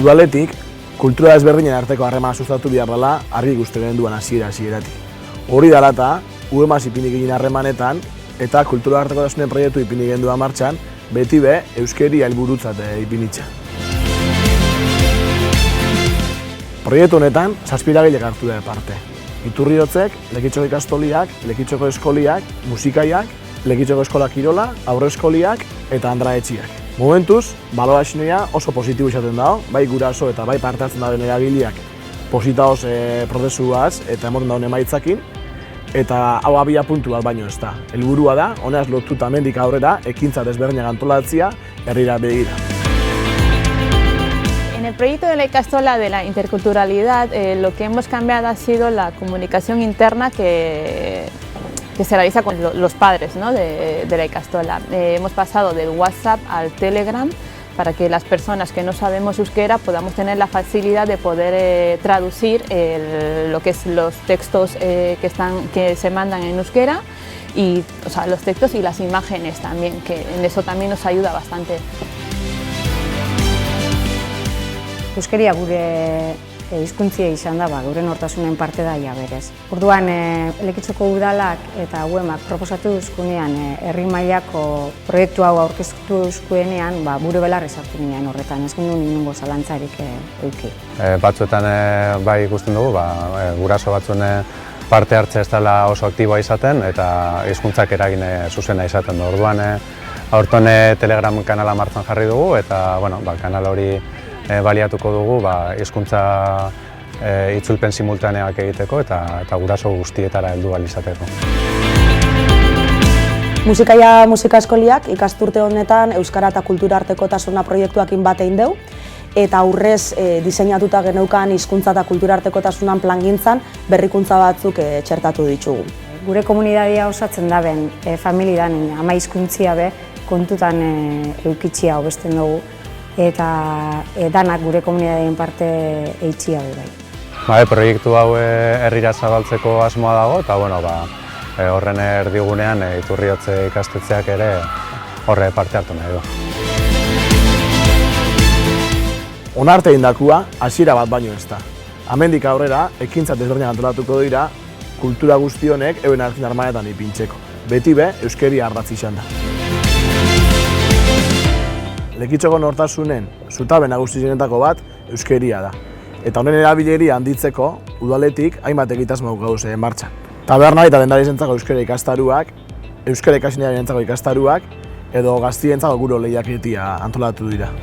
Udaletik, kultura ezberdinen arteko harremana sustatu behar dela argi ikusten genuen hasieratik. Hori dela eta, UEMAS ipini egin harremanetan eta kultura artekotasunen proiektu ipini gendua martxan, beti be euskeri helburutzat ipinitza. Proiektu honetan, 7 eragilek hartu da parte. Iturriotzek, Lekitxoko ikastoliak, Lekitxoko eskoliak, musikaiak, Lekitxoko eskola kirola, aurreskoliak eta andraetxiak. Momentuz, balorazioa oso positibo izaten dago, bai guraso eta bai parte hartzen dauden eragileak positaoz prozesuaz eta emoten dauden emaitzakin, eta hau abia puntu bat baino ez da. Helburua da, honez lotuta hemendik aurrera, ekintza desberdinak antolatzea herrira begira. En el proyecto de la Ikastola de la interculturalidad, lo que hemos cambiado ha sido la comunicación interna que se realiza con los padres, ¿no?, de la Ikastola. Hemos pasado del WhatsApp al Telegram para que las personas que no sabemos euskera podamos tener la facilidad de poder traducir lo que es los textos que se mandan en euskera, y, o sea, los textos y las imágenes también, que en eso también nos ayuda bastante. Euskeria gure hizkuntzia izan da, gure nortasunen parte da berez. Orduan, Lekitxoko udalak eta UEMAk proposatu duzkunean herri mailako proiektu hau aurkeztu duzkuenean, gure belarri sartu ginen horretan, ez genuen inongo zalantzarik eduki. Batzuetan bai ikusten dugu, guraso batzuen parte hartze ez dela oso aktiboa izaten eta hizkuntzak eragin zuzena izaten du. Orduan, aurten Telegram kanala martxan jarri dugu eta kanal hori baliatuko dugu hizkuntza itzulpen simultaneak egiteko eta guraso guztietara heldu ahal izateko. Musikaia musika eskoliak ikasturte honetan Euskara eta Kultura Artekotasuna proiektuakin bat egin dugu, eta aurrez diseinatuta geneukan hizkuntza eta kultura artekotasunan plangintzan berrikuntza batzuk txertatu ditugu. Gure komunitatea osatzen da ben, familian, ama hizkuntzia be kontutan eukitxia hobesten dugu, eta danak gure komunitateen parte eitxia du bai. Proiektu hau herrira zabaltzeko asmoa dago eta horren erdigunean Iturriotze ikastetxeak ere horre parte hartu nahi du. Onarte egindakua hasiera bat baino ez da. Hemendik aurrera, ekintza desberdinak antolatuko dira kultura guzti honek euren artean harremanetan ipintzeko. Beti be, euskeria ardatz izan da. Lekitxoko nortasunen zutabe nagusienetako bat euskeria da. Eta honen erabileria handitzeko, udaletik hainbat egitasmo gaude martxan. Taberna eta dendarientzako euskera ikastaruak, euskara ikaslearentzako ikastaruak edo gaztientzako guro lehiaketia antolatu dira.